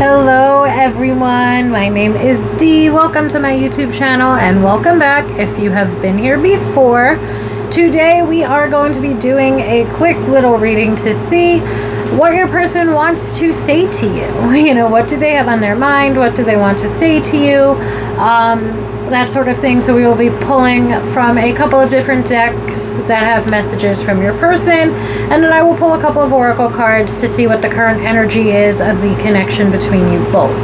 Hello everyone, my name is Dee. Welcome to my YouTube channel and welcome back if you have been here before. Today we are going to be doing a quick little reading to see what your person wants to say to you. You know, what do they have on their mind? What do they want to say to you? That sort of thing. So we will be pulling from a couple of different decks that have messages from your person, and then I will pull a couple of oracle cards to see what the current energy is of the connection between you both.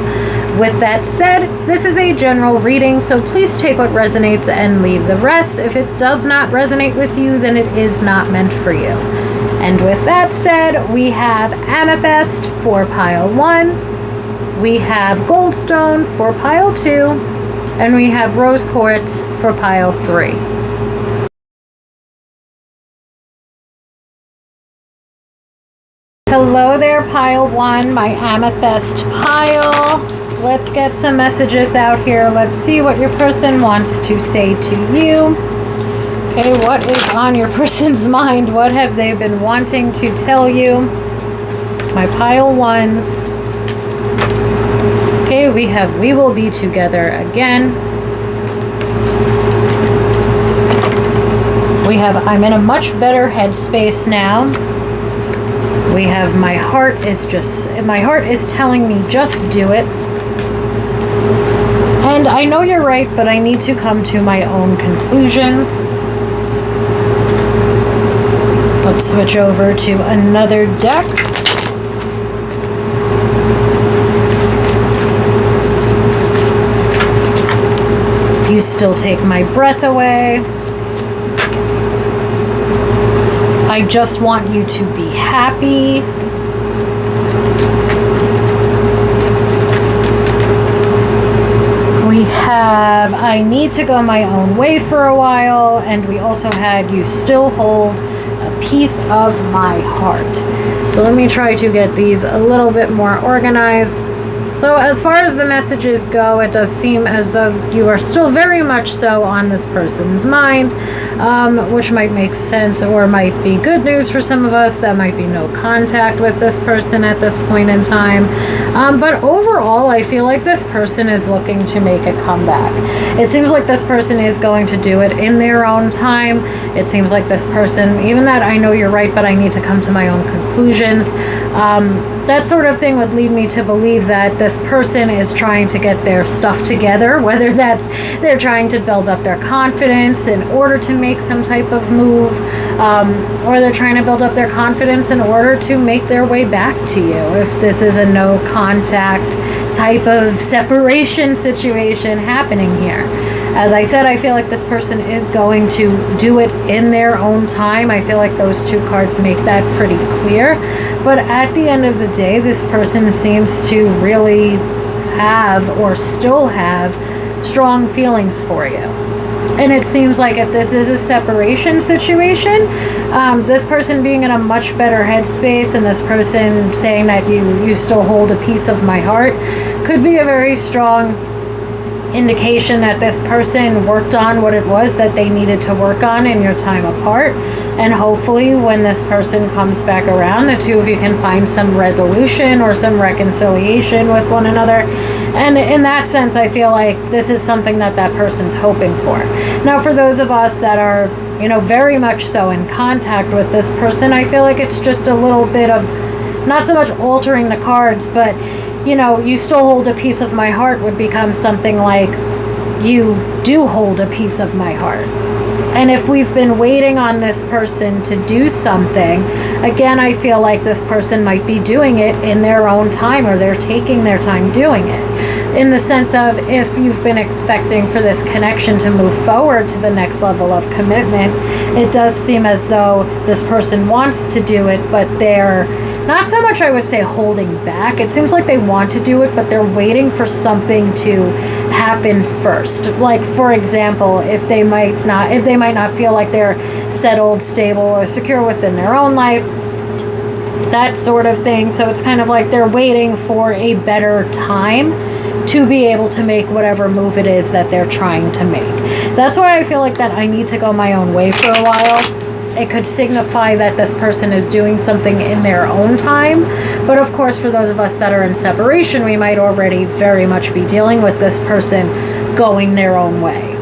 With that said, this is a general reading, so please take what resonates and leave the rest. If it does not resonate with you, then it is not meant for you. And with that said, we have amethyst for pile 1, we have goldstone for pile 2, and we have rose quartz for pile 3. Hello there, pile 1, my amethyst pile. Let's get some messages out here. Let's see what your person wants to say to you. Okay, what is on your person's mind? What have they been wanting to tell you? My pile 1s. Okay, we have we will be together again. We have I'm in a much better headspace now. We have my heart is telling me just do it. And I know you're right, but I need to come to my own conclusions. Let's switch over to another deck. You still take my breath away. I just want you to be happy. We have I need to go my own way for a while, and we also had you still hold a piece of my heart. So let me try to get these a little bit more organized. So as far as the messages go, it does seem as though you are still very much so on this person's mind, which might make sense or might be good news for some of us. That might be no contact with this person at this point in time. But overall, I feel like this person is looking to make a comeback. It seems like this person is going to do it in their own time. It seems like this person, even that I know you're right, but I need to come to my own conclusions. That sort of thing would lead me to believe that this person is trying to get their stuff together, whether that's they're trying to build up their confidence in order to make some type of move, or they're trying to build up their confidence in order to make their way back to you. If this is a no contact type of separation situation happening here. As I said, I feel like this person is going to do it in their own time. I feel like those two cards make that pretty clear. But at the end of the day, this person seems to really have or still have strong feelings for you. And it seems like if this is a separation situation, this person being in a much better headspace and this person saying that you still hold a piece of my heart could be a very strong indication that this person worked on what it was that they needed to work on in your time apart, and hopefully when this person comes back around, the two of you can find some resolution or some reconciliation with one another. And in that sense, I feel like this is something that that person's hoping for. Now, for those of us that are, you know, very much so in contact with this person, I feel like it's just a little bit of not so much altering the cards, but you know, you still hold a piece of my heart would become something like you do hold a piece of my heart. And if we've been waiting on this person to do something, again, I feel like this person might be doing it in their own time, or they're taking their time doing it. In the sense of if you've been expecting for this connection to move forward to the next level of commitment, it does seem as though this person wants to do it, but they're not so much, I would say, holding back. It seems like they want to do it, but they're waiting for something to happen first. Like, for example, if they might not feel like they're settled, stable, or secure within their own life, that sort of thing. So it's kind of like they're waiting for a better time to be able to make whatever move it is that they're trying to make. That's why I feel like that I need to go my own way for a while. It could signify that this person is doing something in their own time. But of course, for those of us that are in separation, we might already very much be dealing with this person going their own way.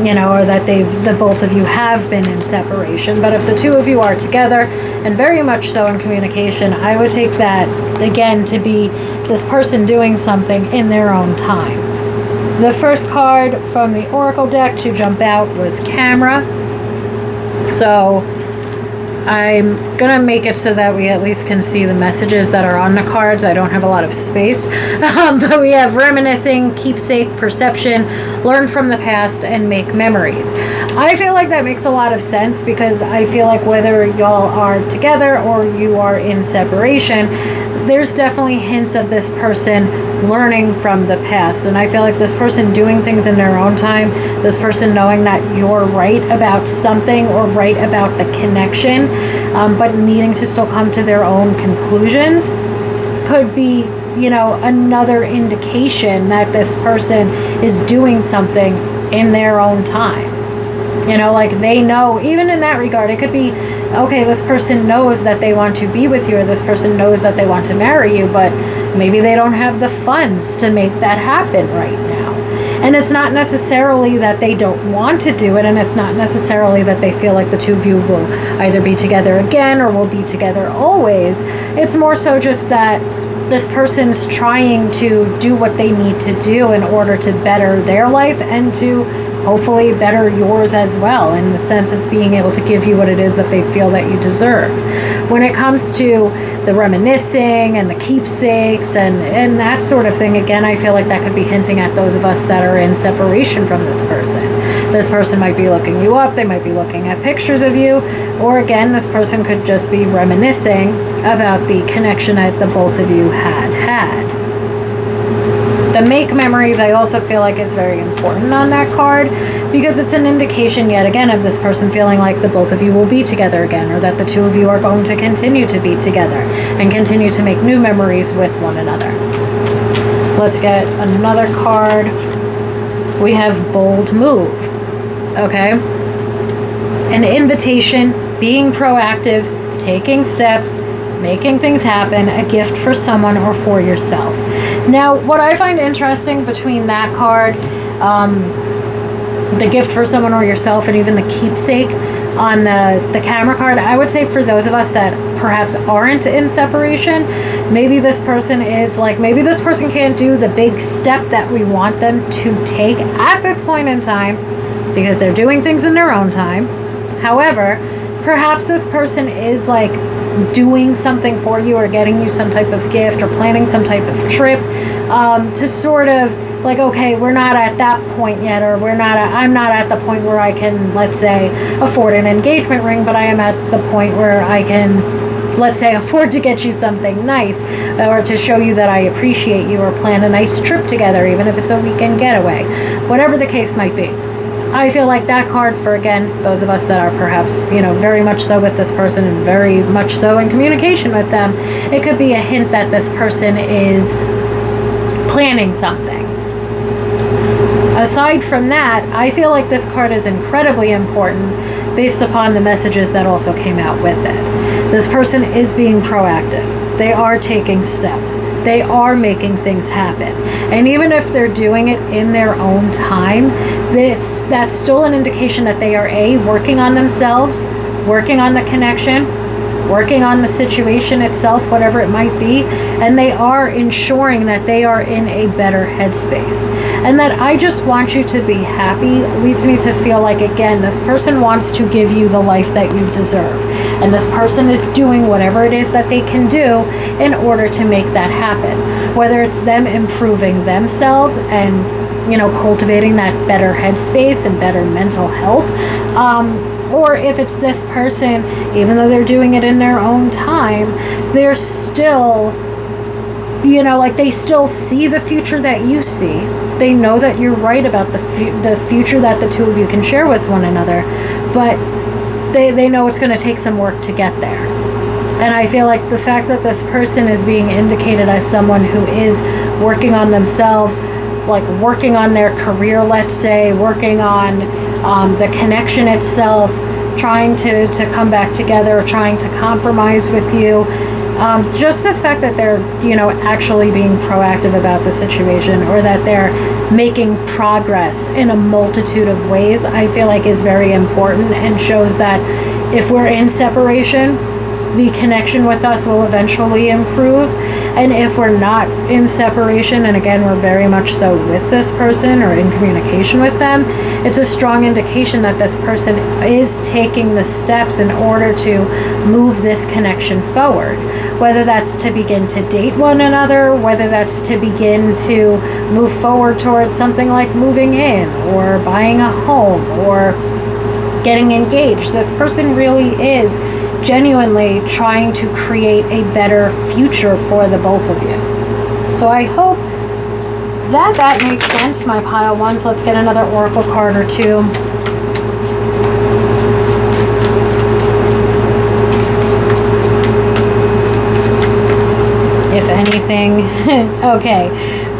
Or that the both of you have been in separation. But if the two of you are together and very much so in communication, I would take that again to be this person doing something in their own time. The first card from the Oracle deck to jump out was Camera. So I'm going to make it so that we at least can see the messages that are on the cards. I don't have a lot of space. But we have Reminiscing, Keepsake, Perception, Learn from the Past, and Make Memories. I feel like that makes a lot of sense because I feel like whether y'all are together or you are in separation, there's definitely hints of this person learning from the past. And I feel like this person doing things in their own time, this person knowing that you're right about something or right about the connection, but needing to still come to their own conclusions, could be, another indication that this person is doing something in their own time. Like they know, even in that regard, it could be, okay, this person knows that they want to be with you, or this person knows that they want to marry you, but maybe they don't have the funds to make that happen right now. And it's not necessarily that they don't want to do it, and it's not necessarily that they feel like the two of you will either be together again or will be together always. It's more so just that this person's trying to do what they need to do in order to better their life and to hopefully better yours as well, in the sense of being able to give you what it is that they feel that you deserve. When it comes to the reminiscing and the keepsakes and that sort of thing, again, I feel like that could be hinting at those of us that are in separation from this person. This person might be looking you up, they might be looking at pictures of you, or again, this person could just be reminiscing about the connection that the both of you had. The Make Memories, I also feel like, is very important on that card because it's an indication yet again of this person feeling like the both of you will be together again, or that the two of you are going to continue to be together and continue to make new memories with one another. Let's get another card. We have Bold Move. Okay? An invitation, being proactive, taking steps, making things happen, a gift for someone or for yourself. Now, what I find interesting between that card, the gift for someone or yourself, and even the keepsake on the Camera card, I would say for those of us that perhaps aren't in separation, maybe this person is like, maybe this person can't do the big step that we want them to take at this point in time because they're doing things in their own time. However, perhaps this person is like doing something for you or getting you some type of gift or planning some type of trip to sort of like, okay, we're not at that point yet, or I'm not at the point where I can, let's say, afford an engagement ring, but I am at the point where I can, let's say, afford to get you something nice or to show you that I appreciate you, or plan a nice trip together, even if it's a weekend getaway, whatever the case might be. I feel like that card for, again, those of us that are perhaps, very much so with this person and very much so in communication with them, it could be a hint that this person is planning something. Aside from that, I feel like this card is incredibly important based upon the messages that also came out with it. This person is being proactive. They are taking steps. They are making things happen. And even if they're doing it in their own time, that's still an indication that they are working on themselves, working on the connection, working on the situation itself, whatever it might be, and they are ensuring that they are in a better headspace. And that I just want you to be happy leads me to feel like, again, this person wants to give you the life that you deserve. And this person is doing whatever it is that they can do in order to make that happen. Whether it's them improving themselves and, cultivating that better headspace and better mental health, or if it's this person, even though they're doing it in their own time, they're still, they still see the future that you see. They know that you're right about the future that the two of you can share with one another, but they know it's going to take some work to get there. And I feel like the fact that this person is being indicated as someone who is working on themselves, like working on their career, let's say, working on the connection itself, trying to come back together, trying to compromise with you. Just the fact that they're, actually being proactive about the situation, or that they're making progress in a multitude of ways, I feel like is very important, and shows that if we're in separation, the connection with us will eventually improve. And if we're not in separation, and again, we're very much so with this person or in communication with them, it's a strong indication that this person is taking the steps in order to move this connection forward. Whether that's to begin to date one another, whether that's to begin to move forward towards something like moving in, or buying a home, or getting engaged. This person really is genuinely trying to create a better future for the both of you. So I hope that makes sense, my pile ones. Let's get another oracle card or two. If anything. Okay,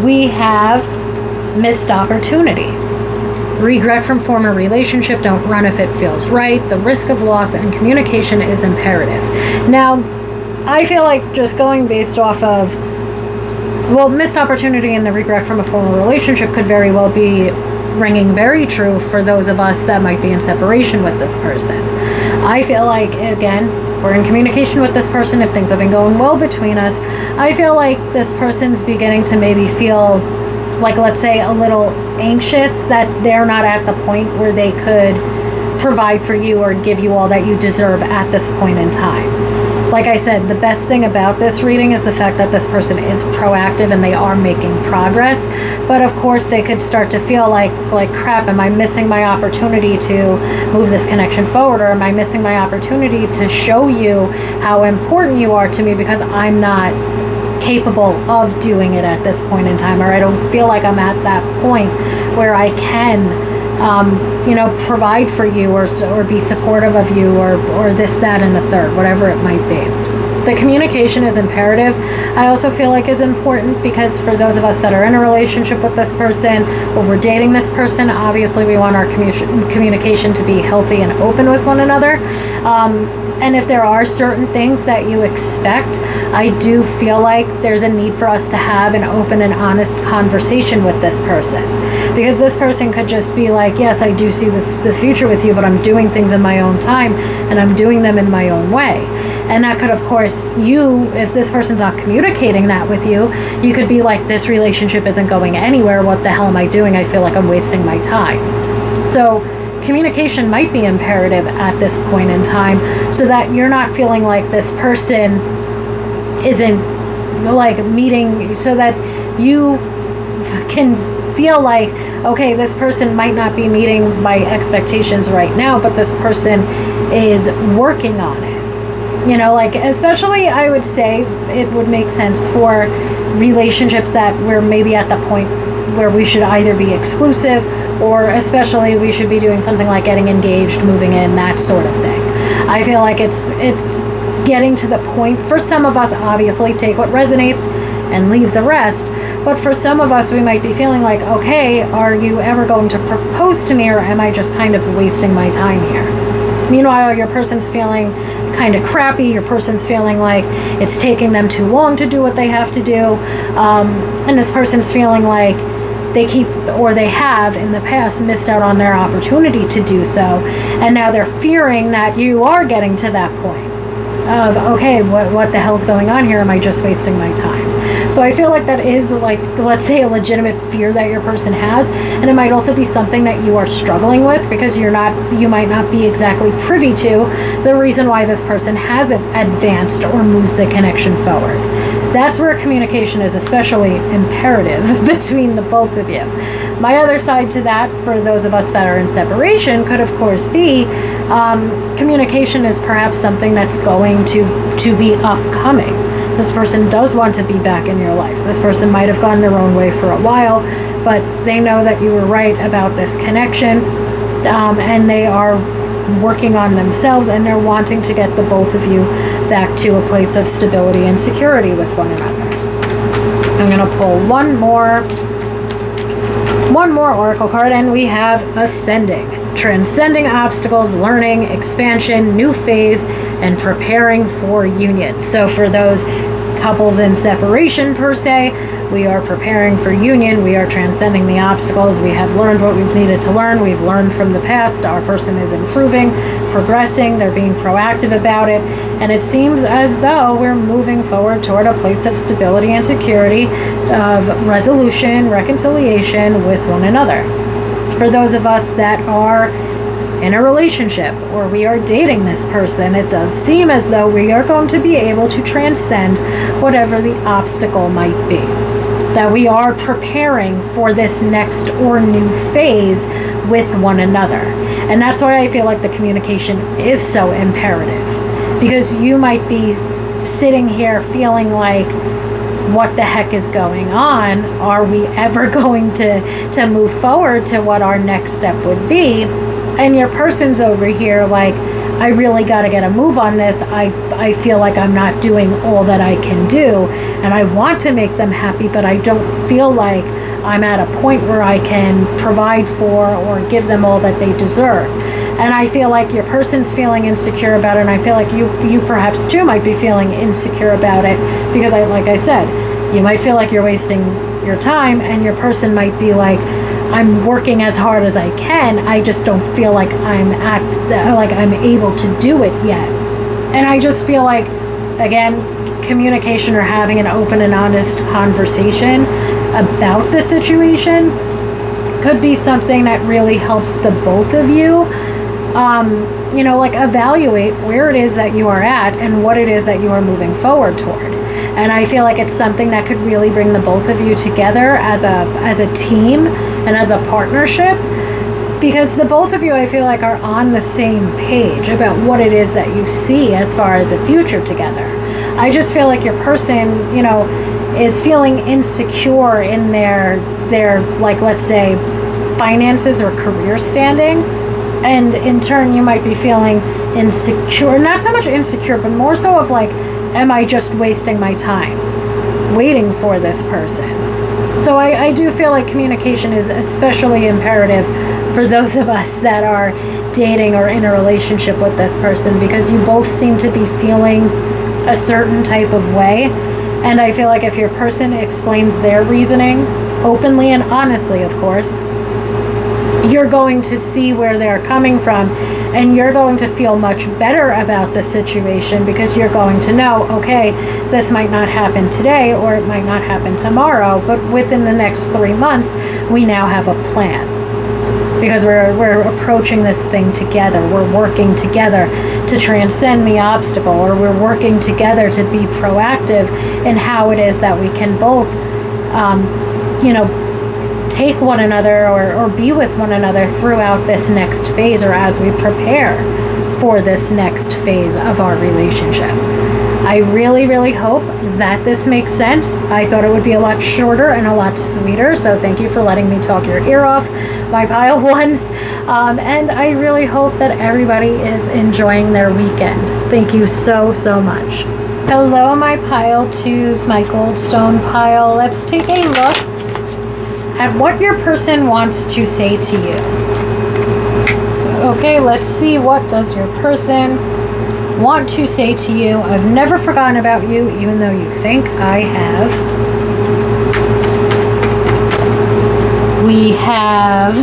we have missed opportunity. Regret from former relationship, don't run if it feels right. The risk of loss and communication is imperative. Now, I feel like just going based off of, missed opportunity and the regret from a former relationship could very well be ringing very true for those of us that might be in separation with this person. I feel like, again, we're in communication with this person. If things have been going well between us, I feel like this person's beginning to maybe feel like, let's say, a little anxious that they're not at the point where they could provide for you or give you all that you deserve at this point in time. Like I said, the best thing about this reading is the fact that this person is proactive and they are making progress. But of course, they could start to feel like crap, am I missing my opportunity to move this connection forward? Or am I missing my opportunity to show you how important you are to me because I'm not capable of doing it at this point in time, or I don't feel like I'm at that point where I can provide for you or be supportive of you or this, that, and the third, whatever it might be. The communication is imperative. I also feel like is important because for those of us that are in a relationship with this person or we're dating this person, obviously we want our communication to be healthy and open with one another. And if there are certain things that you expect, I do feel like there's a need for us to have an open and honest conversation with this person. Because this person could just be like, yes, I do see the future with you, but I'm doing things in my own time and I'm doing them in my own way. And that could, of course, if this person's not communicating that with you, you could be like, this relationship isn't going anywhere. What the hell am I doing? I feel like I'm wasting my time. So communication might be imperative at this point in time so that you're not feeling like this person isn't like meeting, so that you can feel like, okay, this person might not be meeting my expectations right now, but this person is working on it. Especially I would say it would make sense for relationships that we're maybe at the point where we should either be exclusive or especially we should be doing something like getting engaged, moving in, that sort of thing. I feel like it's getting to the point, for some of us, obviously, take what resonates and leave the rest. But for some of us, we might be feeling like, okay, are you ever going to propose to me or am I just kind of wasting my time here? Meanwhile, your person's feeling kind of crappy. Your person's feeling like it's taking them too long to do what they have to do. And this person's feeling like they have in the past missed out on their opportunity to do so. And now they're fearing that you are getting to that point of, okay, what the hell's going on here? Am I just wasting my time? So I feel like that is, like, let's say, a legitimate fear that your person has, and it might also be something that you are struggling with because you might not be exactly privy to the reason why this person hasn't advanced or moved the connection forward. That's where communication is especially imperative between the both of you. My other side to that, for those of us that are in separation, could of course be communication is perhaps something that's going to be upcoming. This person does want to be back in your life. This person might have gone their own way for a while, but they know that you were right about this connection, and they are working on themselves, and they're wanting to get the both of you back to a place of stability and security with one another. I'm going to pull one more oracle card, and we have Ascending. transcending obstacles, learning, expansion, new phase, and preparing for union. So for those couples in separation per se, we are preparing for union. We are transcending the obstacles. We have learned what we've needed to learn. We've learned from the past. Our person is improving, progressing. They're being proactive about it. And it seems as though we're moving forward toward a place of stability and security, of resolution, reconciliation with one another. For those of us that are in a relationship or we are dating this person, it does seem as though we are going to be able to transcend whatever the obstacle might be. That we are preparing for this next or new phase with one another. And that's why I feel like the communication is so imperative. Because you might be sitting here feeling like, what the heck is going on? Are we ever going to move forward to what our next step would be? And your person's over here like, I really got to get a move on this. I feel like I'm not doing all that I can do, and I want to make them happy, but I don't feel like I'm at a point where I can provide for or give them all that they deserve. And I feel like your person's feeling insecure about it, and I feel like you perhaps too might be feeling insecure about it, because like I said, you might feel like you're wasting your time, and your person might be like, I'm working as hard as I can, I just don't feel like I'm able to do it yet. And I just feel like, again, communication or having an open and honest conversation about the situation could be something that really helps the both of you, like evaluate where it is that you are at and what it is that you are moving forward toward. And I feel like it's something that could really bring the both of you together as a team and as a partnership, because the both of you, I feel like, are on the same page about what it is that you see as far as a future together. I just feel like your person, is feeling insecure in their like, let's say, finances or career standing. And in turn, you might be feeling insecure, not so much insecure, but more so of like, am I just wasting my time waiting for this person? So I do feel like communication is especially imperative for those of us that are dating or in a relationship with this person, because you both seem to be feeling a certain type of way. And I feel like if your person explains their reasoning openly and honestly, of course, you're going to see where they're coming from, and you're going to feel much better about the situation, because you're going to know, okay, this might not happen today or it might not happen tomorrow, but within the next 3 months, we now have a plan. Because we're approaching this thing together. We're working together to transcend the obstacle, or we're working together to be proactive in how it is that we can both, take one another or be with one another throughout this next phase, or as we prepare for this next phase of our relationship. I really, really hope that this makes sense. I thought it would be a lot shorter and a lot sweeter, so thank you for letting me talk your ear off, my pile ones. And I really hope that everybody is enjoying their weekend. Thank you so, so much. Hello, my pile twos, my goldstone pile. Let's take a look at what your person wants to say to you. Okay, let's see, what does your person want to say to you? I've never forgotten about you, even though you think I have. We have,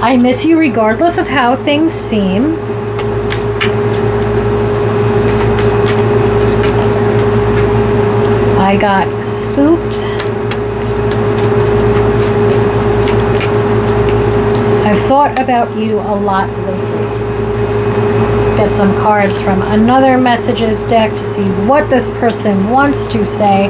I miss you regardless of how things seem. I got spooked. I've thought about you a lot lately. Let's get some cards from another messages deck to see what this person wants to say.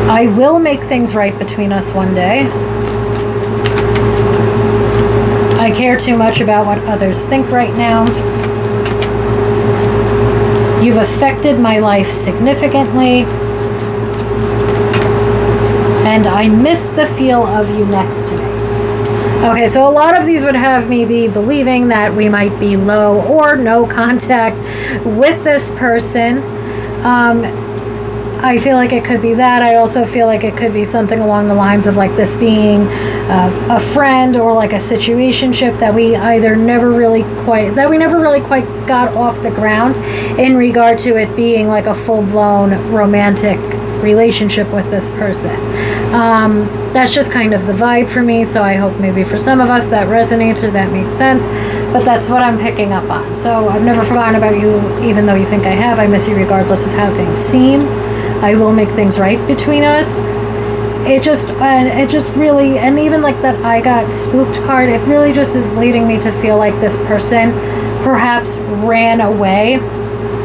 I will make things right between us one day. I care too much about what others think right now. You've affected my life significantly, and I miss the feel of you next to me. Okay, so a lot of these would have me be believing that we might be low or no contact with this person. I feel like it could be that. I also feel like it could be something along the lines of like this being a friend or like a situationship that we never really quite got off the ground in regard to it being like a full-blown romantic relationship with this person. That's just kind of the vibe for me, so I hope maybe for some of us that resonates or that makes sense, but that's what I'm picking up on. So I've never forgotten about you, even though you think I have. I miss you regardless of how things seem. I will make things right between us. It just really, and even like that I got spooked card, it really just is leading me to feel like this person perhaps ran away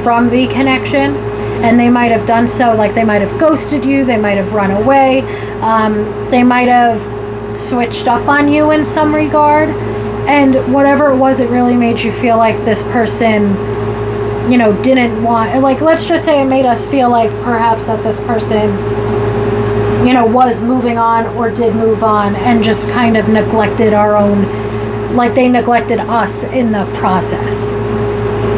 from the connection. And they might have done so, like they might have ghosted you, they might have run away, they might have switched up on you in some regard. And whatever it was, it really made you feel like this person, you know, didn't want, like, let's just say it made us feel like perhaps that this person, you know, was moving on or did move on and just kind of neglected our own, like they neglected us in the process.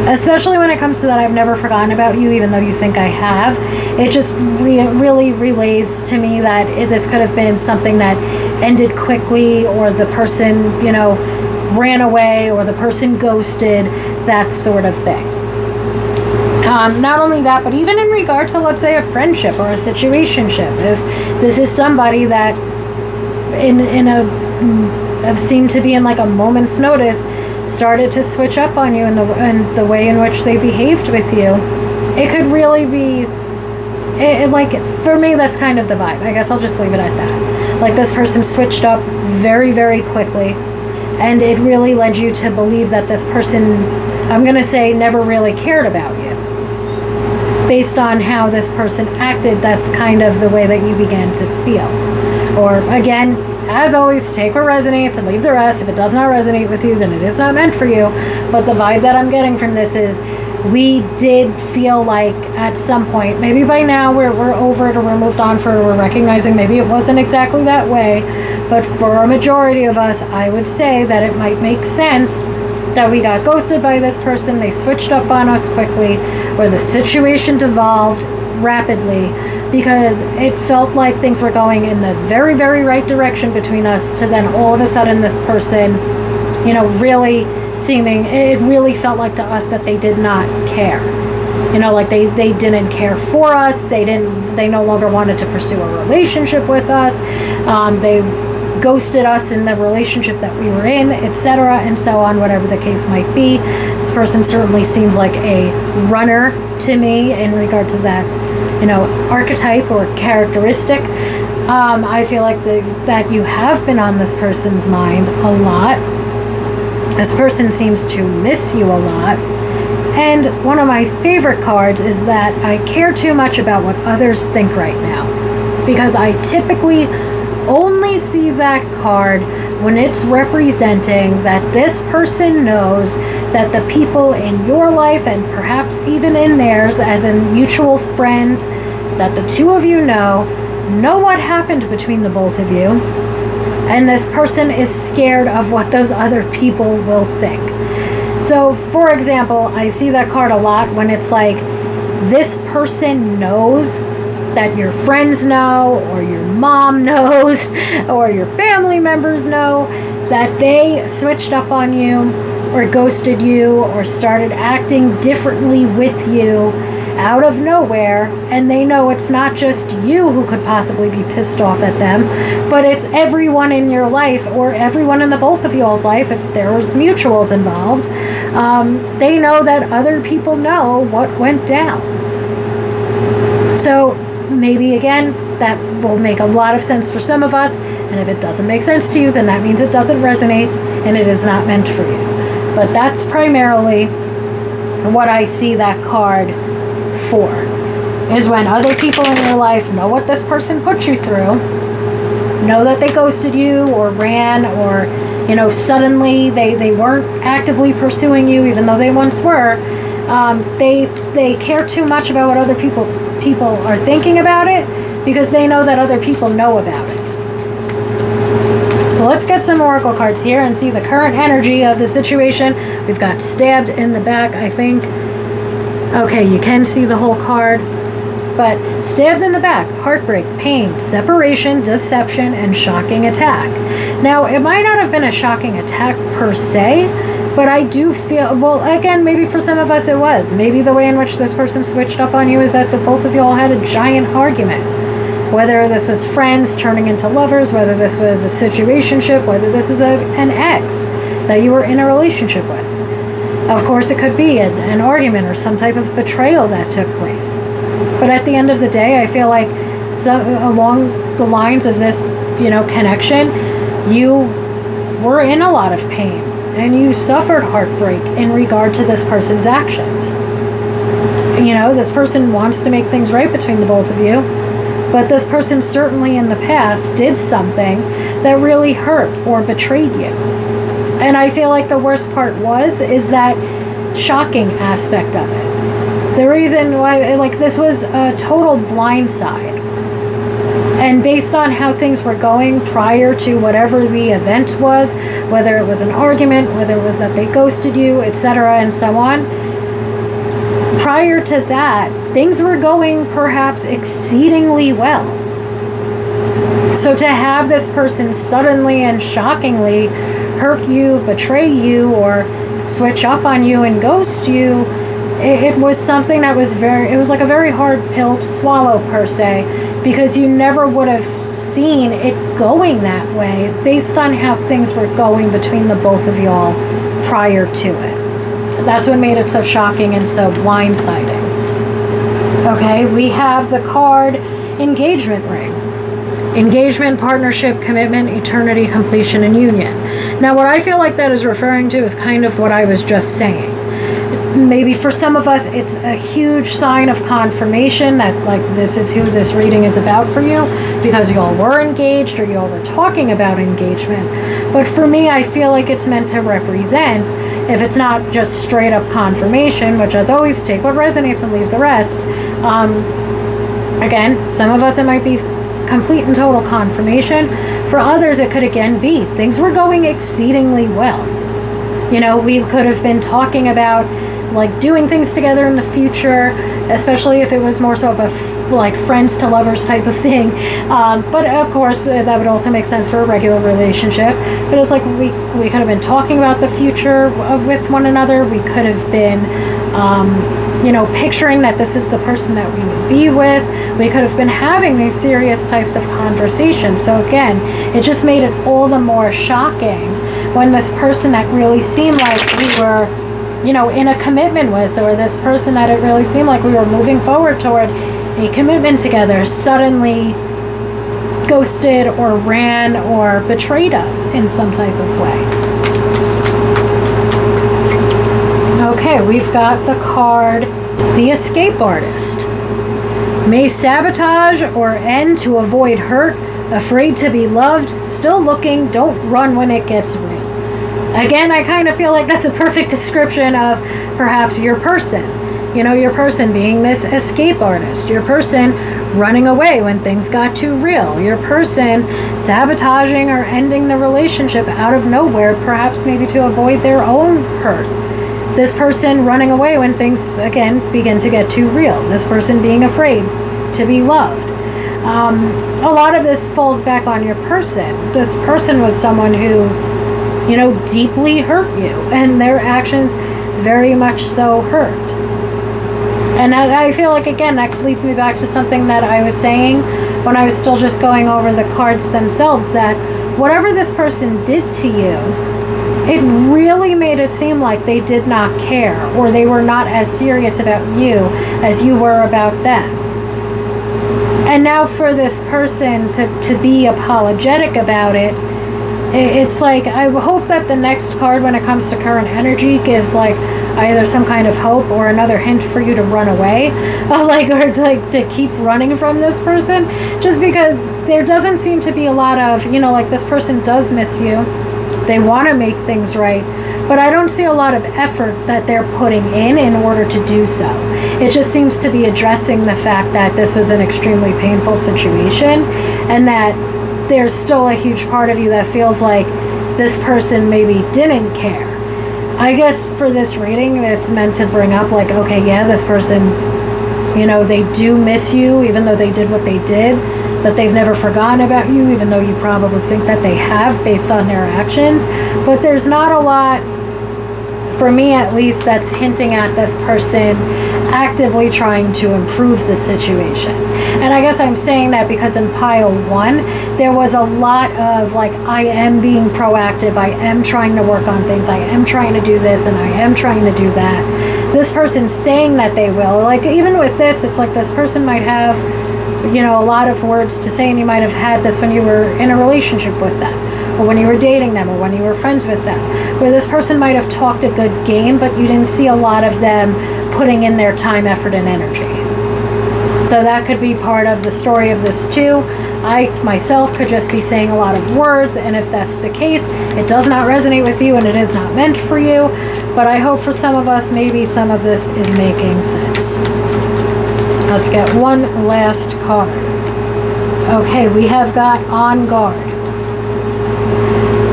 Especially when it comes to that, I've never forgotten about you, even though you think I have. It just really relays to me that this could have been something that ended quickly, or the person, you know, ran away, or the person ghosted, that sort of thing. Not only that, but even in regard to, let's say, a friendship or a situationship. If this is somebody that have seemed to be in like a moment's notice, started to switch up on you in the way in which they behaved with you, it could really be, like, for me, that's kind of the vibe. I guess I'll just leave it at that. Like, this person switched up very, very quickly, and it really led you to believe that this person, I'm going to say, never really cared about you. Based on how this person acted, that's kind of the way that you began to feel. Or, again, as always, take what resonates and leave the rest. If it does not resonate with you, then it is not meant for you. But the vibe that I'm getting from this is we did feel like at some point, maybe by now we're over it, or we're moved on, we're recognizing maybe it wasn't exactly that way. But for a majority of us, I would say that it might make sense that we got ghosted by this person, they switched up on us quickly, or the situation devolved rapidly, because it felt like things were going in the very, very right direction between us, to then all of a sudden this person, you know, really it really felt like to us that they did not care. You know, like they didn't care for us, they no longer wanted to pursue a relationship with us, they ghosted us in the relationship that we were in, etc., and so on, whatever the case might be. This person certainly seems like a runner to me in regard to that, you know, archetype or characteristic. I feel like that you have been on this person's mind a lot. This person seems to miss you a lot. And one of my favorite cards is that I care too much about what others think right now, because I typically only see that card when it's representing that this person knows that the people in your life, and perhaps even in theirs, as in mutual friends, that the two of you know what happened between the both of you, and this person is scared of what those other people will think. So, for example, I see that card a lot when it's like, this person knows that your friends know, or your mom knows, or your family members know that they switched up on you, or ghosted you, or started acting differently with you out of nowhere, and they know it's not just you who could possibly be pissed off at them, but it's everyone in your life, or everyone in the both of y'all's life if there was mutuals involved. They know that other people know what went down. So maybe, again, that will make a lot of sense for some of us, and if it doesn't make sense to you, then that means it doesn't resonate and it is not meant for you. But that's primarily what I see that card for, is when other people in your life know what this person put you through, know that they ghosted you or ran, or, you know, suddenly they weren't actively pursuing you even though they once were. They care too much about what other people are thinking about it, because they know that other people know about it. So let's get some oracle cards here and see the current energy of the situation. We've got stabbed in the back, I think. Okay, you can see the whole card. but stabbed in the back, heartbreak, pain, separation, deception, and shocking attack. Now, it might not have been a shocking attack per se, but I do feel, well, again, maybe for some of us it was. Maybe the way in which this person switched up on you is that the both of you all had a giant argument. Whether this was friends turning into lovers, whether this was a situationship, whether this is an ex that you were in a relationship with. Of course, it could be an argument or some type of betrayal that took place. But at the end of the day, I feel like along the lines of this, connection, you were in a lot of pain and you suffered heartbreak in regard to this person's actions. This person wants to make things right between the both of you, but this person certainly in the past did something that really hurt or betrayed you. And I feel like the worst part is that shocking aspect of it. The reason why, this was a total blindside. And based on how things were going prior to whatever the event was, whether it was an argument, whether it was that they ghosted you, etc., and so on, prior to that, things were going perhaps exceedingly well. So to have this person suddenly and shockingly hurt you, betray you, or switch up on you and ghost you, it was something that was it was like a very hard pill to swallow per se, because you never would have seen it going that way based on how things were going between the both of y'all prior to it. That's what made it so shocking and so blindsiding. Okay, we have the card Engagement Ring. Engagement, partnership, commitment, eternity, completion, and union. Now, what I feel like that is referring to is kind of what I was just saying. Maybe for some of us, it's a huge sign of confirmation that, this is who this reading is about for you, because y'all were engaged or y'all were talking about engagement. But for me, I feel like it's meant to represent, if it's not just straight up confirmation, which as always, take what resonates and leave the rest. Again, some of us, it might be complete and total confirmation. For others, it could again be things were going exceedingly well. We could have been talking about doing things together in the future, especially if it was more so of a friends to lovers type of thing. But of course, that would also make sense for a regular relationship. But it's we could have been talking about the future with one another. We could have been picturing that this is the person that we would be with. We could have been having these serious types of conversations. So again, it just made it all the more shocking when this person that really seemed like we were, in a commitment with, or this person that it really seemed like we were moving forward toward a commitment together, suddenly ghosted or ran or betrayed us in some type of way. Okay, we've got the card, the Escape Artist. May sabotage or end to avoid hurt, afraid to be loved, still looking, don't run when it gets real. Again, I kind of feel like that's a perfect description of perhaps your person. Your person being this escape artist. Your person running away when things got too real. Your person sabotaging or ending the relationship out of nowhere, perhaps maybe to avoid their own hurt. This person running away when things, again, begin to get too real. This person being afraid to be loved. A lot of this falls back on your person. This person was someone who, deeply hurt you, and their actions very much so hurt. And I feel like, again, that leads me back to something that I was saying when I was still just going over the cards themselves, that whatever this person did to you, it really made it seem like they did not care, or they were not as serious about you as you were about them. And now for this person to be apologetic about it, it's I hope that the next card, when it comes to current energy, gives either some kind of hope or another hint for you to run away, or to keep running from this person, just because there doesn't seem to be a lot of, this person does miss you. They want to make things right, but I don't see a lot of effort that they're putting in order to do so. It just seems to be addressing the fact that this was an extremely painful situation, and that there's still a huge part of you that feels like this person maybe didn't care. I guess for this reading, it's meant to bring up okay, yeah, this person You know, they do miss you, even though they did what they did, that they've never forgotten about you, even though you probably think that they have based on their actions. But there's not a lot, for me at least, that's hinting at this person actively trying to improve the situation. And I guess I'm saying that because in pile 1, there was a lot of like, I am being proactive, I am trying to work on things, I am trying to do this, and I am trying to do that. This person saying that they will, like even with this, it's like this person might have, you know, a lot of words to say, and you might have had this when you were in a relationship with them, or when you were dating them, or when you were friends with them, where this person might have talked a good game, but you didn't see a lot of them putting in their time, effort, and energy. So that could be part of the story of this too. I myself could just be saying a lot of words, and if that's the case, it does not resonate with you and it is not meant for you. But I hope for some of us, maybe some of this is making sense. Let's get one last card. Okay, we have got On Guard.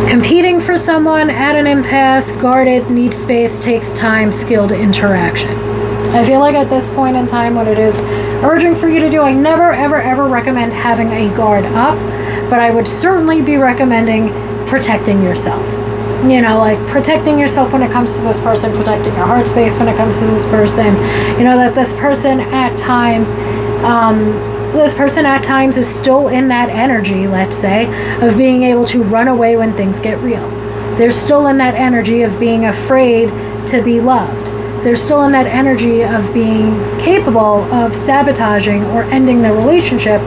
Competing for someone, at an impasse, guarded, needs space, takes time, skilled interaction. I feel like at this point in time, what it is urging for you to do, I never, ever, ever recommend having a guard up, but I would certainly be recommending protecting yourself. You know, like protecting yourself when it comes to this person, protecting your heart space when it comes to this person. You know, that this person at times is still in that energy, let's say, of being able to run away when things get real. They're still in that energy of being afraid to be loved. They're still in that energy of being capable of sabotaging or ending the relationship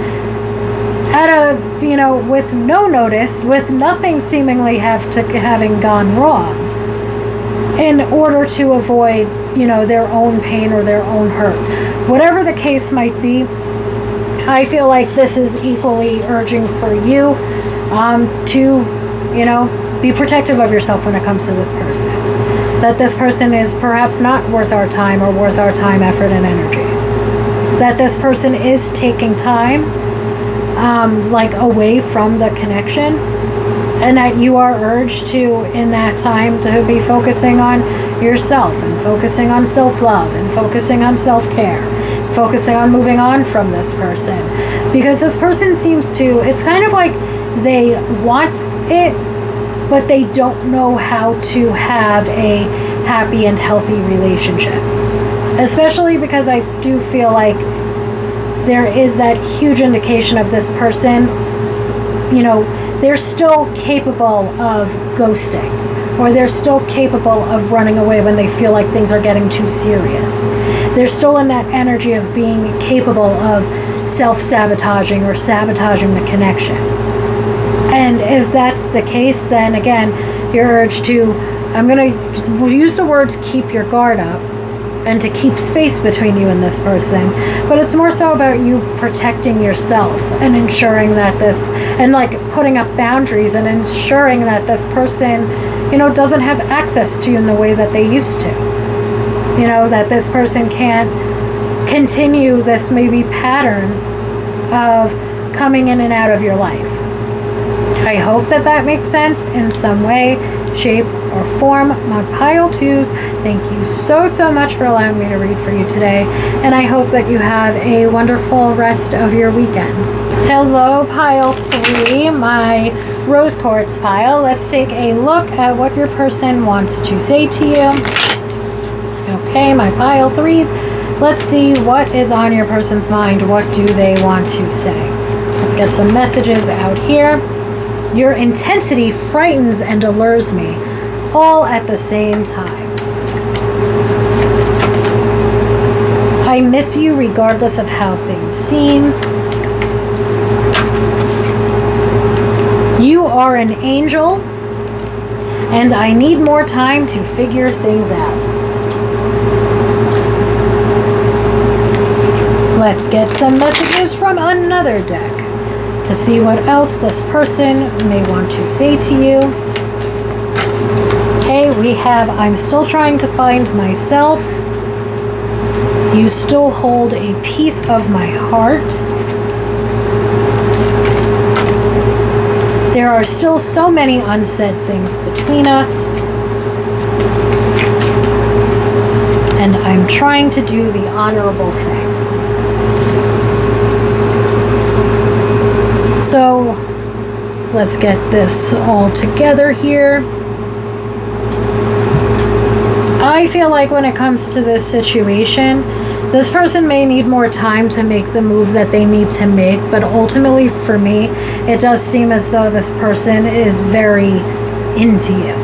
at a, you know, with no notice, with nothing seemingly having gone wrong, in order to avoid, you know, their own pain or their own hurt. Whatever the case might be, I feel like this is equally urging for you to, you know, be protective of yourself when it comes to this person. That this person is perhaps not worth our time or worth our time, effort, and energy. That this person is taking time, like away from the connection, and that you are urged to, in that time, to be focusing on yourself and focusing on self-love and focusing on self-care, focusing on moving on from this person. Because this person seems to, it's kind of like they want it, but they don't know how to have a happy and healthy relationship. Especially because I do feel like there is that huge indication of this person, you know, they're still capable of ghosting, or they're still capable of running away when they feel like things are getting too serious. They're still in that energy of being capable of self-sabotaging or sabotaging the connection. And if that's the case, then again, you're urged to, I'm going to use the words keep your guard up and to keep space between you and this person. But it's more so about you protecting yourself and ensuring that this, and like putting up boundaries and ensuring that this person, you know, doesn't have access to you in the way that they used to. You know, that this person can't continue this maybe pattern of coming in and out of your life. I hope that that makes sense in some way, shape, or form. My pile 2s, thank you so, so much for allowing me to read for you today, and I hope that you have a wonderful rest of your weekend. Hello, pile 3, my rose quartz pile. Let's take a look at what your person wants to say to you. Okay, my pile 3s, let's see what is on your person's mind. What do they want to say? Let's get some messages out here. Your intensity frightens and allures me, all at the same time. I miss you regardless of how things seem. You are an angel, and I need more time to figure things out. Let's get some messages from another deck to see what else this person may want to say to you. Okay, we have, I'm still trying to find myself. You still hold a piece of my heart. There are still so many unsaid things between us. And I'm trying to do the honorable thing. So let's get this all together here. I feel like when it comes to this situation, this person may need more time to make the move that they need to make, but ultimately for me, it does seem as though this person is very into you.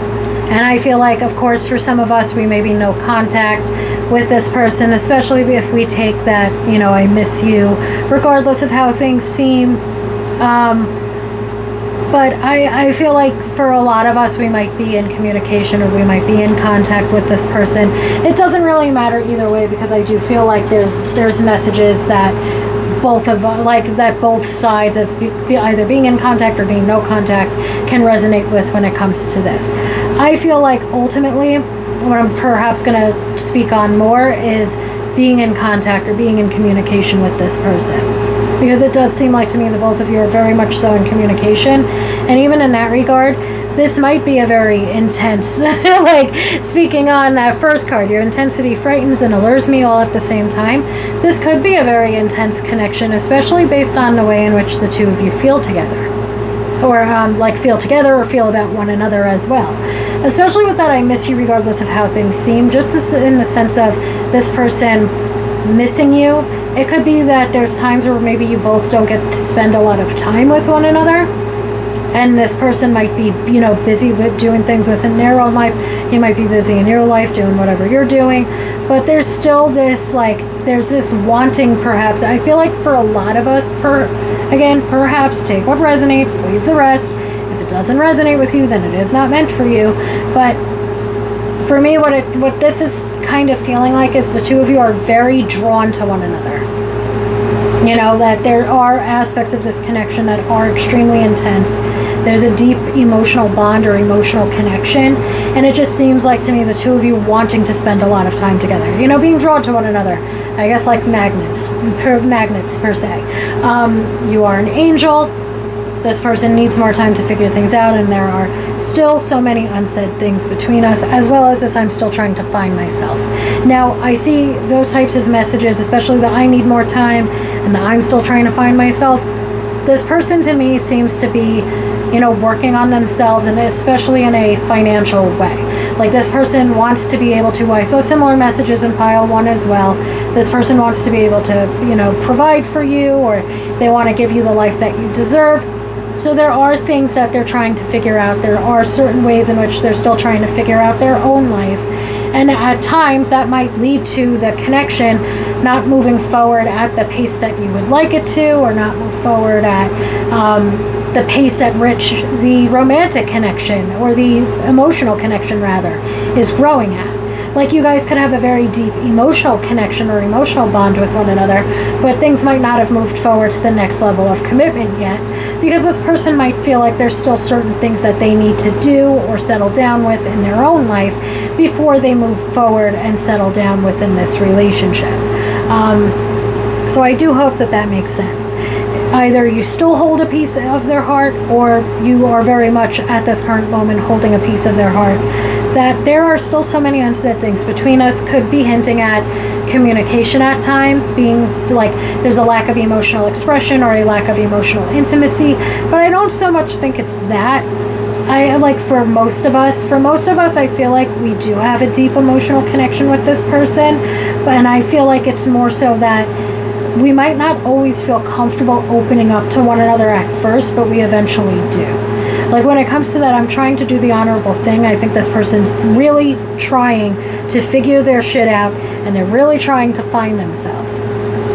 And I feel like, of course, for some of us, we may be no contact with this person, especially if we take that, I miss you, regardless of how things seem. But I feel like for a lot of us, we might be in communication or we might be in contact with this person. It doesn't really matter either way, because I do feel like there's messages that both sides of either being in contact or being no contact can resonate with when it comes to this. I feel like ultimately what I'm perhaps going to speak on more is being in contact or being in communication with this person. Because it does seem like to me that both of you are very much so in communication. And even in that regard, this might be a very intense, like speaking on that first card, your intensity frightens and allures me all at the same time. This could be a very intense connection, especially based on the way in which the two of you feel together. Or feel together or feel about one another as well. Especially with that I miss you regardless of how things seem. Just this, in the sense of this person missing you. It could be that there's times where maybe you both don't get to spend a lot of time with one another. And this person might be, busy with doing things within their own life. You might be busy in your life doing whatever you're doing. But there's still this, there's this wanting, perhaps. I feel like for a lot of us, perhaps take what resonates, leave the rest. If it doesn't resonate with you, then it is not meant for you. But for me, what this is kind of feeling like is the two of you are very drawn to one another. That there are aspects of this connection that are extremely intense. There's a deep emotional bond or emotional connection. And it just seems like to me the two of you wanting to spend a lot of time together. Being drawn to one another. I guess like magnets per se. You are an angel. This person needs more time to figure things out, and there are still so many unsaid things between us, as well as this I'm still trying to find myself. Now, I see those types of messages, especially the I need more time and the I'm still trying to find myself. This person to me seems to be, working on themselves, and especially in a financial way. Like this person wants to be able to, I saw similar messages in pile 1 as well. This person wants to be able to, provide for you, or they want to give you the life that you deserve. So there are things that they're trying to figure out. There are certain ways in which they're still trying to figure out their own life. And at times that might lead to the connection not moving forward at the pace that you would like it to, or not move forward at the pace at which the romantic connection, or the emotional connection rather, is growing at. Like you guys could have a very deep emotional connection or emotional bond with one another, but things might not have moved forward to the next level of commitment yet, because this person might feel like there's still certain things that they need to do or settle down with in their own life before they move forward and settle down within this relationship. So I do hope that makes sense. Either you still hold a piece of their heart, or you are very much at this current moment holding a piece of their heart. That there are still so many unsaid things between us, could be hinting at communication at times, being like there's a lack of emotional expression or a lack of emotional intimacy. But I don't so much think it's that. For most of us, I feel like we do have a deep emotional connection with this person. And I feel like it's more so that we might not always feel comfortable opening up to one another at first, but we eventually do. Like when it comes to that, I'm trying to do the honorable thing. I think this person's really trying to figure their shit out, and they're really trying to find themselves.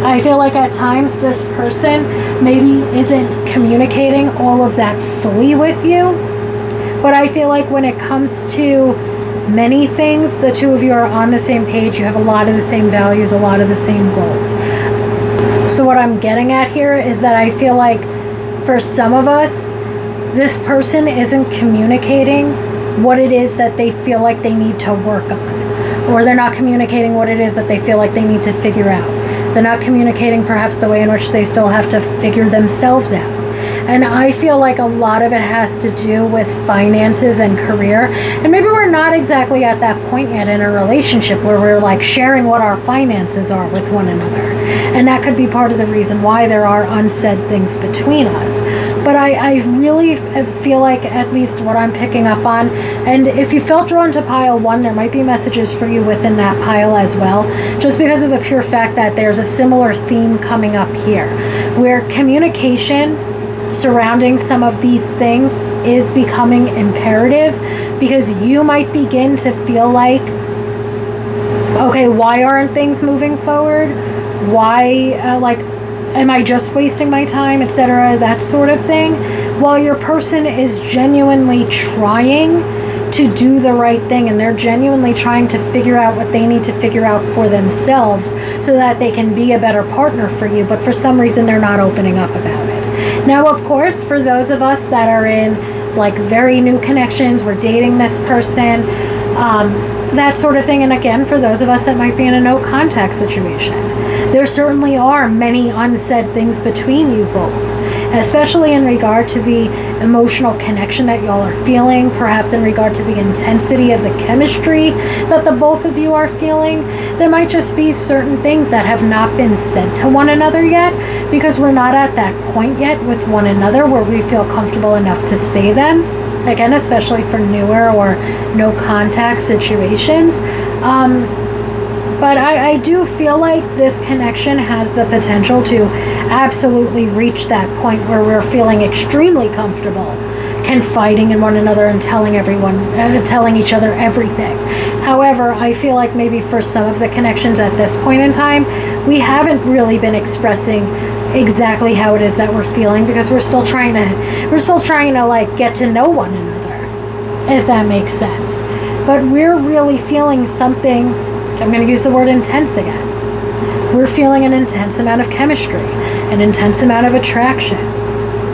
I feel like at times this person maybe isn't communicating all of that fully with you, but I feel like when it comes to many things, the two of you are on the same page. You have a lot of the same values, a lot of the same goals. So what I'm getting at here is that I feel like for some of us, this person isn't communicating what it is that they feel like they need to work on. Or they're not communicating what it is that they feel like they need to figure out. They're not communicating perhaps the way in which they still have to figure themselves out. And I feel like a lot of it has to do with finances and career. And maybe we're not exactly at that point yet in a relationship where we're like sharing what our finances are with one another. And that could be part of the reason why there are unsaid things between us. But I really feel like, at least what I'm picking up on, and if you felt drawn to pile 1, there might be messages for you within that pile as well, just because of the pure fact that there's a similar theme coming up here, where communication surrounding some of these things is becoming imperative, because you might begin to feel like, okay, why aren't things moving forward? Why, am I just wasting my time, etc., that sort of thing, while your person is genuinely trying to do the right thing, and they're genuinely trying to figure out what they need to figure out for themselves so that they can be a better partner for you, but for some reason they're not opening up about it. Now, of course, for those of us that are in like very new connections, we're dating this person, that sort of thing, and again, for those of us that might be in a no contact situation, there certainly are many unsaid things between you both, especially in regard to the emotional connection that y'all are feeling, perhaps in regard to the intensity of the chemistry that the both of you are feeling. There might just be certain things that have not been said to one another yet, because we're not at that point yet with one another where we feel comfortable enough to say them. Again, especially for newer or no contact situations. But I do feel like this connection has the potential to absolutely reach that point where we're feeling extremely comfortable confiding in one another and telling each other everything. However, I feel like maybe for some of the connections at this point in time, we haven't really been expressing exactly how it is that we're feeling, because we're still trying to like get to know one another, if that makes sense. But we're really feeling something. I'm going to use the word intense again. We're feeling an intense amount of chemistry, an intense amount of attraction.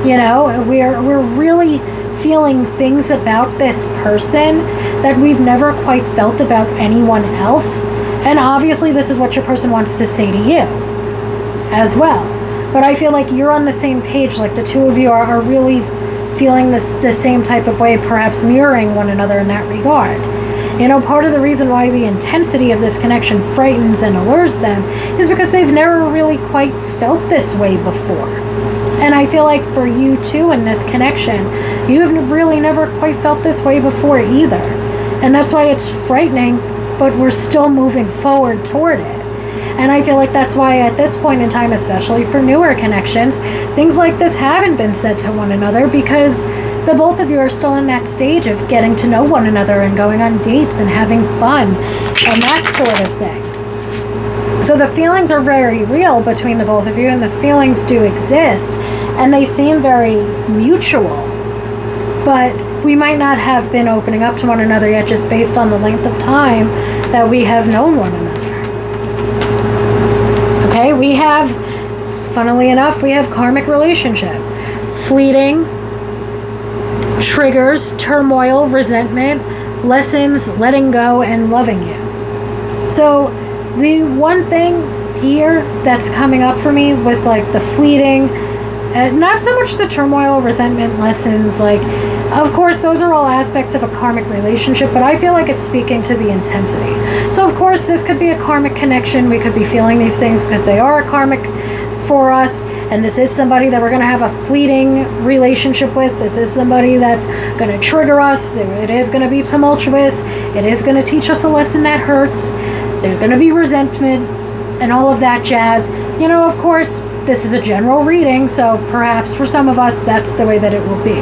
You know, we're really feeling things about this person that we've never quite felt about anyone else. And obviously this is what your person wants to say to you as well. But I feel like you're on the same page, like the two of you are really feeling the same type of way, perhaps mirroring one another in that regard. You know, part of the reason why the intensity of this connection frightens and allures them is because they've never really quite felt this way before. And I feel like for you too, in this connection, you've really never quite felt this way before either. And that's why it's frightening, but we're still moving forward toward it. And I feel like that's why at this point in time, especially for newer connections, things like this haven't been said to one another, because the both of you are still in that stage of getting to know one another and going on dates and having fun and that sort of thing. So the feelings are very real between the both of you, and the feelings do exist, and they seem very mutual. But we might not have been opening up to one another yet, just based on the length of time that we have known one another. Okay, we have, funnily enough, we have karmic relationship. Fleeting, triggers, turmoil, resentment, lessons, letting go, and loving you. So the one thing here that's coming up for me with like the fleeting, not so much the turmoil, resentment, lessons, like, of course those are all aspects of a karmic relationship, but I feel like it's speaking to the intensity. So of course this could be a karmic connection. We could be feeling these things because they are karmic for us, and this is somebody that we're going to have a fleeting relationship with. This is somebody that's going to trigger us. It is going to be tumultuous. It is going to teach us a lesson that hurts. There's going to be resentment and all of that jazz. You know, of course, this is a general reading, so perhaps for some of us that's the way that it will be.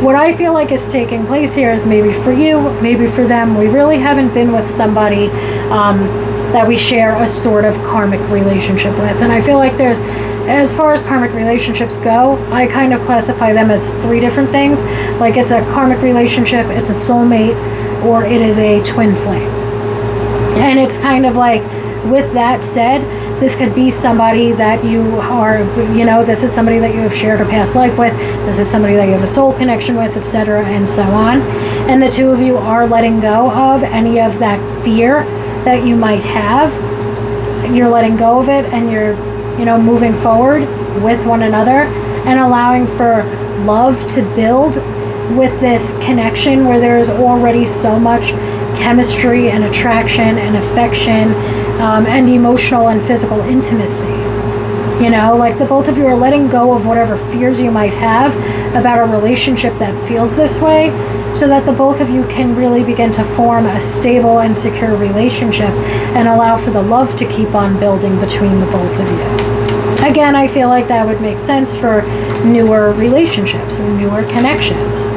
What I feel like is taking place here is maybe for you, maybe for them, we really haven't been with somebody that we share a sort of karmic relationship with. And I feel like there's, as far as karmic relationships go, I kind of classify them as 3 different things. Like, it's a karmic relationship, it's a soulmate, or it is a twin flame. And it's kind of like, with that said, this could be somebody that you are, you know, this is somebody that you have shared a past life with, this is somebody that you have a soul connection with, etc., and so on. And the two of you are letting go of any of that fear that you might have. You're letting go of it, and you're, you know, moving forward with one another. and allowing for love to build with this connection where there is already so much chemistry and attraction and affection, and emotional and physical intimacy. You know, like the both of you are letting go of whatever fears you might have about a relationship that feels this way, so that the both of you can really begin to form a stable and secure relationship and allow for the love to keep on building between the both of you. Again, I feel like that would make sense for newer relationships or newer connections.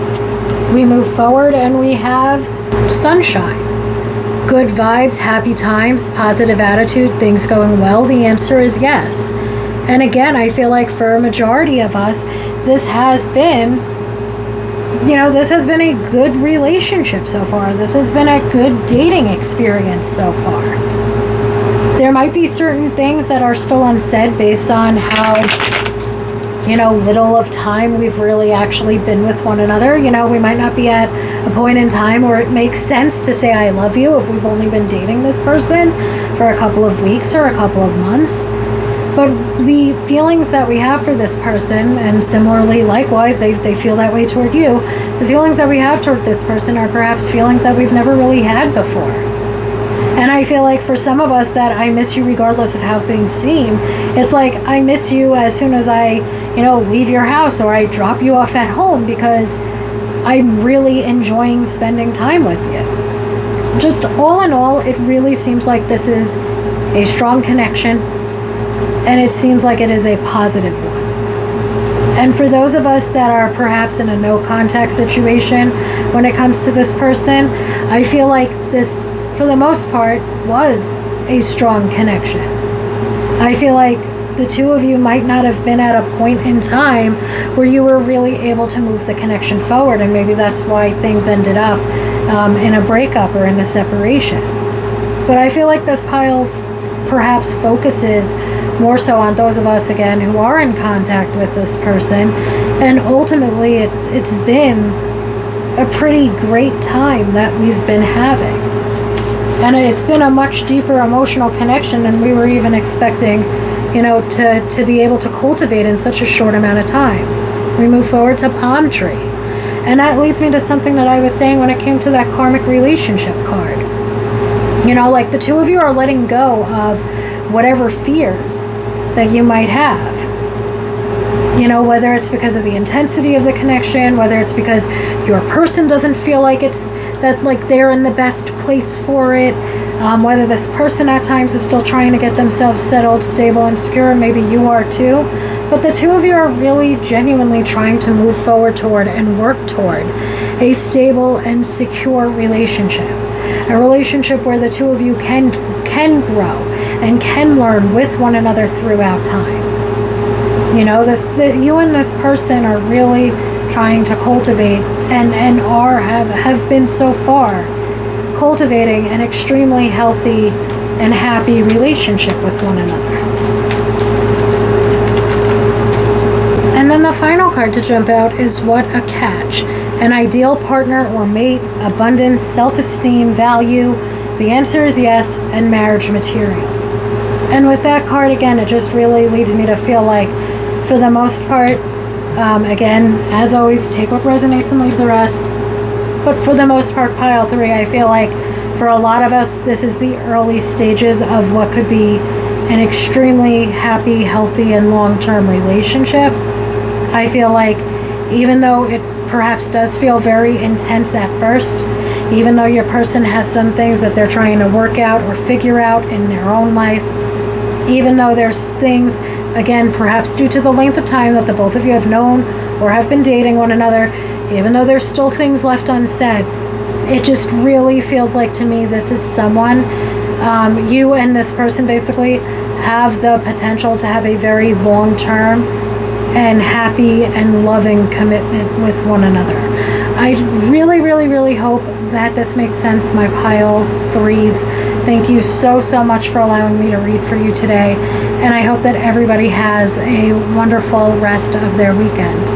We move forward and we have sunshine. Good vibes, happy times, positive attitude, things going well. The answer is yes. And again, I feel like for a majority of us, this has been a good relationship so far. This has been a good dating experience so far. There might be certain things that are still unsaid based on how, little of time we've really actually been with one another. We might not be at a point in time where it makes sense to say I love you if we've only been dating this person for a couple of weeks or a couple of months. But the feelings that we have for this person, and similarly, likewise, they feel that way toward you, the feelings that we have toward this person are perhaps feelings that we've never really had before. And I feel like for some of us that I miss you regardless of how things seem, it's like I miss you as soon as I, leave your house or I drop you off at home because I'm really enjoying spending time with you. Just all in all, it really seems like this is a strong connection. And it seems like it is a positive one. And for those of us that are perhaps in a no contact situation when it comes to this person, I feel like this, for the most part, was a strong connection. I feel like the two of you might not have been at a point in time where you were really able to move the connection forward, and maybe that's why things ended up in a breakup or in a separation. But I feel like this pile perhaps focuses more so on those of us, again, who are in contact with this person, and ultimately it's been a pretty great time that we've been having, and it's been a much deeper emotional connection than we were even expecting, to be able to cultivate in such a short amount of time. We move forward to palm tree, and that leads me to something that I was saying when it came to that karmic relationship card. Like the two of you are letting go of whatever fears that you might have. Whether it's because of the intensity of the connection, whether it's because your person doesn't feel like they're in the best place for it, whether this person at times is still trying to get themselves settled, stable, and secure. Maybe you are too. But the two of you are really genuinely trying to move forward toward and work toward a stable and secure relationship. A relationship where the two of you can grow and can learn with one another throughout time. You and this person are really trying to cultivate and have been so far cultivating an extremely healthy and happy relationship with one another. And then the final card to jump out is what a catch. An ideal partner or mate, abundance, self-esteem, value. The answer is yes, and marriage material. And with that card, again, it just really leads me to feel like, for the most part, again, as always, take what resonates and leave the rest. But for the most part, pile 3, I feel like for a lot of us, this is the early stages of what could be an extremely happy, healthy, and long-term relationship. I feel like even though it perhaps does feel very intense at first, even though your person has some things that they're trying to work out or figure out in their own life, even though there's things, again, perhaps due to the length of time that the both of you have known or have been dating one another, even though there's still things left unsaid, it just really feels like to me this is someone, you and this person basically have the potential to have a very long-term and happy and loving commitment with one another. I really, really, really hope that this makes sense, my pile 3s. Thank you so, so much for allowing me to read for you today, and I hope that everybody has a wonderful rest of their weekend.